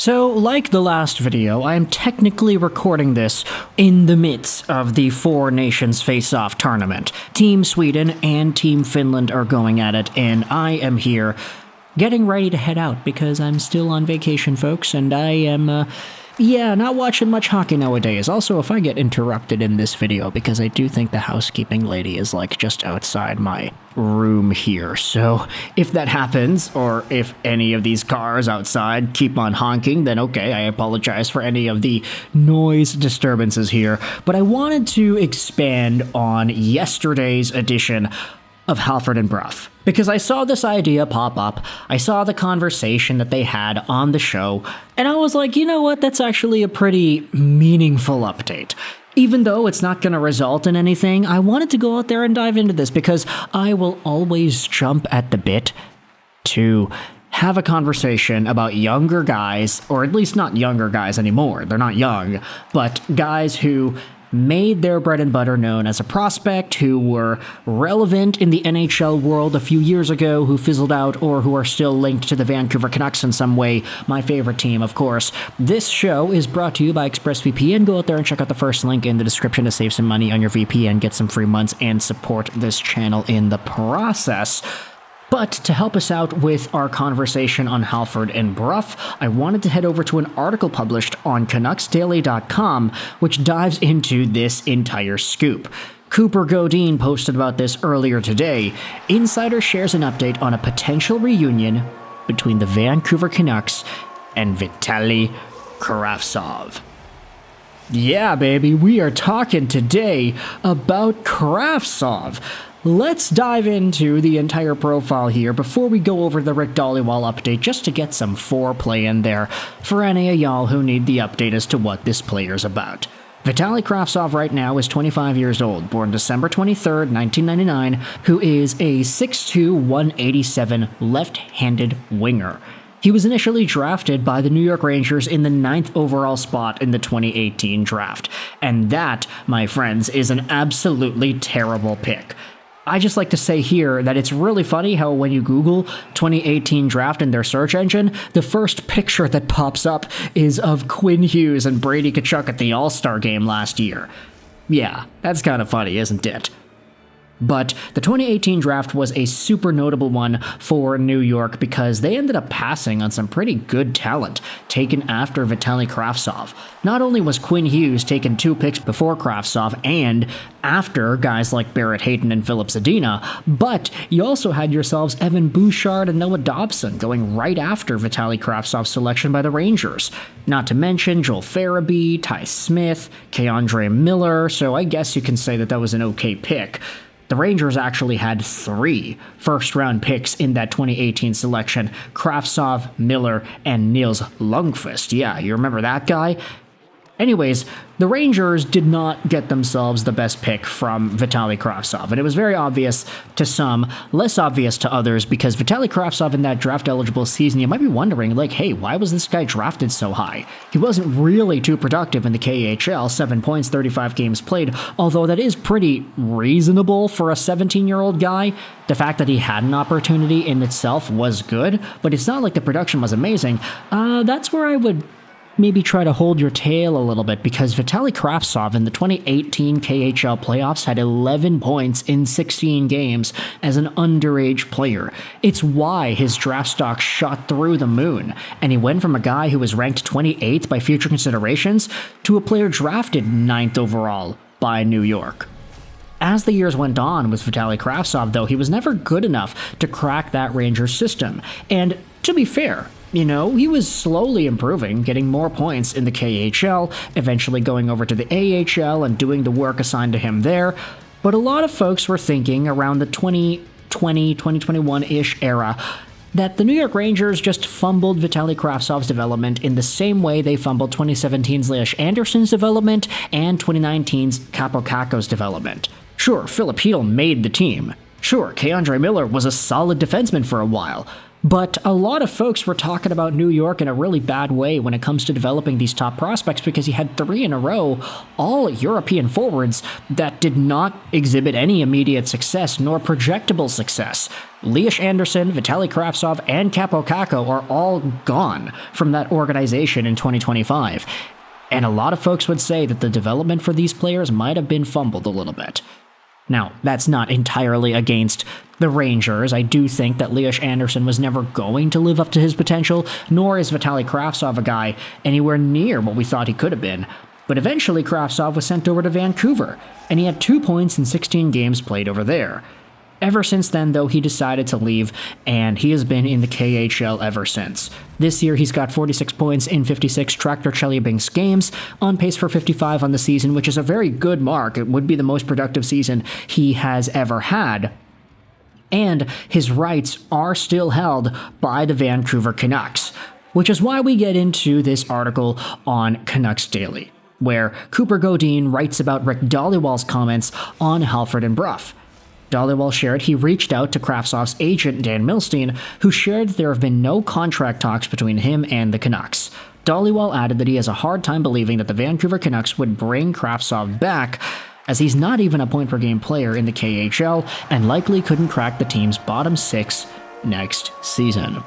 So, like the last video, I am technically recording this in the midst of the Four Nations Face-Off tournament. Team Sweden and Team Finland are going at it, and I am here getting ready to head out because I'm still on vacation, folks, and I am, not watching much hockey nowadays. Also, if I get interrupted in this video, because I do think the housekeeping lady is, like, just outside my room here. So, if that happens, or if any of these cars outside keep on honking, then okay, I apologize for any of the noise disturbances here. But I wanted to expand on yesterday's edition of Halford and Brough, because I saw this idea pop up, I saw the conversation that they had on the show, and I was like, you know what, that's actually a pretty meaningful update. Even though it's not going to result in anything, I wanted to go out there and dive into this because I will always jump at the bit to have a conversation about younger guys, or at least not younger guys anymore, they're not young, but guys who made their bread and butter known as a prospect, who were relevant in the NHL world a few years ago, who fizzled out, or who are still linked to the Vancouver Canucks in some way, my favorite team, of course. This show is brought to you by ExpressVPN. Go out there and check out the first link in the description to save some money on your VPN, get some free months, and support this channel in the process. But to help us out with our conversation on Halford and Brough, I wanted to head over to an article published on CanucksDaily.com, which dives into this entire scoop. Cooper Godin posted about this earlier today. Insider shares an update on a potential reunion between the Vancouver Canucks and Vitali Kravtsov. Yeah, baby, we are talking today about Kravtsov. Let's dive into the entire profile here before we go over the Rick Dhaliwal update, just to get some foreplay in there for any of y'all who need the update as to what this player's about. Vitali Kravtsov right now is 25 years old, born December 23rd, 1999, who is a 6'2", 187 left-handed winger. He was initially drafted by the New York Rangers in the 9th overall spot in the 2018 draft. And that, my friends, is an absolutely terrible pick. I just like to say here that it's really funny how when you Google 2018 draft in their search engine, the first picture that pops up is of Quinn Hughes and Brady Tkachuk at the All-Star game last year. Yeah, that's kind of funny, isn't it? But the 2018 draft was a super notable one for New York because they ended up passing on some pretty good talent taken after Vitali Kravtsov. Not only was Quinn Hughes taken 2 picks before Kravtsov and after guys like Barrett Hayton and Philip Zadina, but you also had yourselves Evan Bouchard and Noah Dobson going right after Vitali Kravtsov's selection by the Rangers. Not to mention Joel Farabee, Ty Smith, K'Andre Miller, so I guess you can say that was an okay pick. The Rangers actually had 3 first-round picks in that 2018 selection: Kravtsov, Miller, and Nils Lundqvist. Yeah, you remember that guy? Anyways, the Rangers did not get themselves the best pick from Vitali Kravtsov, and it was very obvious to some, less obvious to others, because Vitali Kravtsov in that draft-eligible season, you might be wondering, like, hey, why was this guy drafted so high? He wasn't really too productive in the KHL, 7 points, 35 games played, although that is pretty reasonable for a 17-year-old guy. The fact that he had an opportunity in itself was good, but it's not like the production was amazing. That's where I would maybe try to hold your tail a little bit, because Vitali Kravtsov in the 2018 KHL playoffs had 11 points in 16 games as an underage player. It's why his draft stock shot through the moon, and he went from a guy who was ranked 28th by future considerations to a player drafted 9th overall by New York. As the years went on with Vitali Kravtsov, though, he was never good enough to crack that Rangers system. And to be fair, you know, he was slowly improving, getting more points in the KHL, eventually going over to the AHL and doing the work assigned to him there. But a lot of folks were thinking around the 2020, 2021-ish era that the New York Rangers just fumbled Vitali Kravtsov's development in the same way they fumbled 2017's Elias Anderson's development and 2019's Kaapo Kakko's development. Sure, Filip Chytil made the team. Sure, K'Andre Miller was a solid defenseman for a while. But a lot of folks were talking about New York in a really bad way when it comes to developing these top prospects, because he had 3 in a row, all European forwards, that did not exhibit any immediate success nor projectable success. Lias Andersson, Vitali Kravtsov, and Kaapo Kakko are all gone from that organization in 2025. And a lot of folks would say that the development for these players might have been fumbled a little bit. Now, that's not entirely against the Rangers. I do think that Lias Andersson was never going to live up to his potential, nor is Vitali Kravtsov a guy anywhere near what we thought he could have been. But eventually Kravtsov was sent over to Vancouver, and he had 2 points in 16 games played over there. Ever since then, though, he decided to leave, and he has been in the KHL ever since. This year, he's got 46 points in 56 Tractor Chelyabinsk games, on pace for 55 on the season, which is a very good mark. It would be the most productive season he has ever had. And his rights are still held by the Vancouver Canucks, which is why we get into this article on Canucks Daily, where Cooper Godin writes about Rick Dhaliwal's comments on Halford and Brough. Dhaliwal shared he reached out to Kravtsov's agent Dan Milstein, who shared that there have been no contract talks between him and the Canucks. Dhaliwal added that he has a hard time believing that the Vancouver Canucks would bring Kravtsov back, as he's not even a point-per-game player in the KHL and likely couldn't crack the team's bottom 6 next season.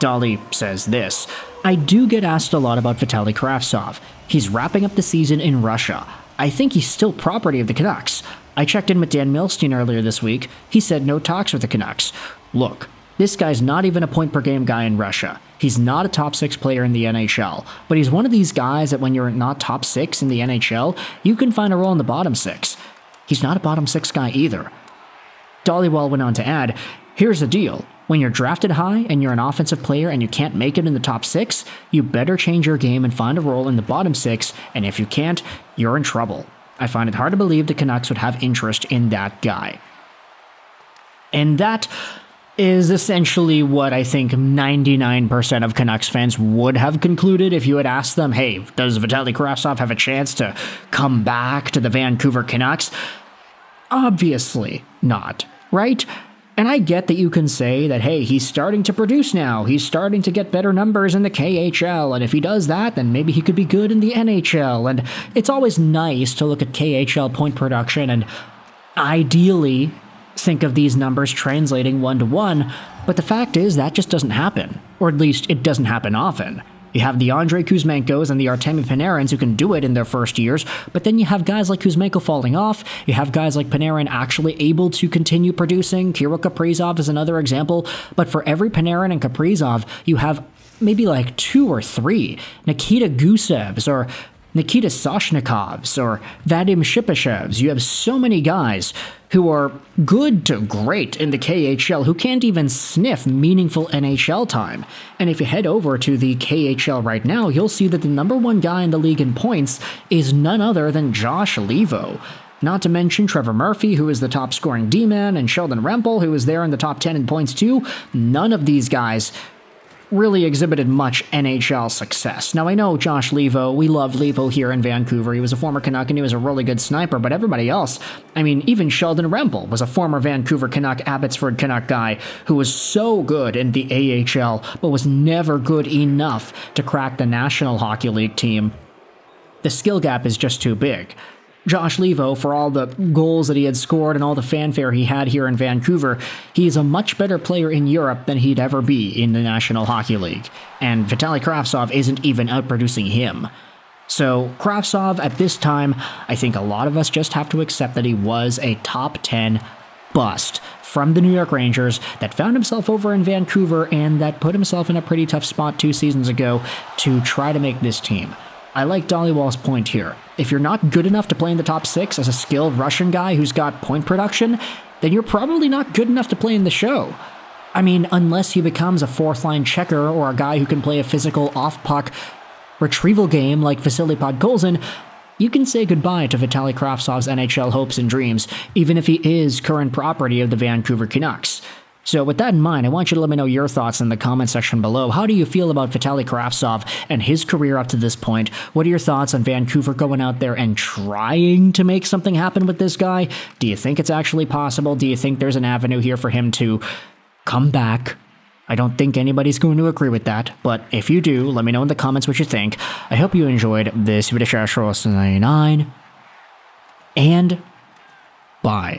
Dhali says this: "I do get asked a lot about Vitali Kravtsov. He's wrapping up the season in Russia. I think he's still property of the Canucks. I checked in with Dan Milstein earlier this week. He said no talks with the Canucks. Look, this guy's not even a point-per-game guy in Russia. He's not a top 6 player in the NHL, but he's one of these guys that when you're not top 6 in the NHL, you can find a role in the bottom 6. He's not a bottom 6 guy either." Dhaliwal went on to add, "Here's the deal. When you're drafted high and you're an offensive player and you can't make it in the top 6, you better change your game and find a role in the bottom 6, and if you can't, you're in trouble. I find it hard to believe the Canucks would have interest in that guy." And that is essentially what I think 99% of Canucks fans would have concluded if you had asked them, hey, does Vitali Kravtsov have a chance to come back to the Vancouver Canucks? Obviously not, right? And I get that you can say that, hey, he's starting to produce now. He's starting to get better numbers in the KHL, and if he does that, then maybe he could be good in the NHL. And it's always nice to look at KHL point production and ideally think of these numbers translating 1-to-1, but the fact is that just doesn't happen, or at least it doesn't happen often. You have the Andrei Kuzmenkos and the Artemi Panarins who can do it in their first years, but then you have guys like Kuzmenko falling off, you have guys like Panarin actually able to continue producing. Kirill Kaprizov is another example, but for every Panarin and Kaprizov, you have maybe like 2 or 3 Nikita Gusevs or Nikita Soshnikovs or Vadim Shipashevs. You have so many guys who are good to great in the KHL who can't even sniff meaningful NHL time. And if you head over to the KHL right now, you'll see that the number 1 guy in the league in points is none other than Josh Leivo. Not to mention Trevor Murphy, who is the top scoring D-man, and Sheldon Rempel, who is there in the top 10 in points too. None of these guys really exhibited much NHL success. Now, I know Josh Leivo, we love Leivo here in Vancouver. He was a former Canuck and he was a really good sniper, but everybody else, I mean, even Sheldon Rempel was a former Vancouver Canuck, Abbotsford Canuck guy who was so good in the AHL, but was never good enough to crack the National Hockey League team. The skill gap is just too big. Josh Leivo, for all the goals that he had scored and all the fanfare he had here in Vancouver, he is a much better player in Europe than he'd ever be in the National Hockey League. And Vitali Kravtsov isn't even outproducing him. So Kravtsov, at this time, I think a lot of us just have to accept that he was a top 10 bust from the New York Rangers that found himself over in Vancouver and that put himself in a pretty tough spot 2 seasons ago to try to make this team. I like Dhaliwal's point here. If you're not good enough to play in the top 6 as a skilled Russian guy who's got point production, then you're probably not good enough to play in the show. I mean, unless he becomes a 4th-line checker or a guy who can play a physical off-puck retrieval game like Vasily Podkolzin, you can say goodbye to Vitali Kravtsov's NHL hopes and dreams, even if he is current property of the Vancouver Canucks. So with that in mind, I want you to let me know your thoughts in the comment section below. How do you feel about Vitali Kravtsov and his career up to this point? What are your thoughts on Vancouver going out there and trying to make something happen with this guy? Do you think it's actually possible? Do you think there's an avenue here for him to come back I don't think anybody's going to agree with that, but if you do, let me know in the comments what you think. I hope you enjoyed this video, and bye.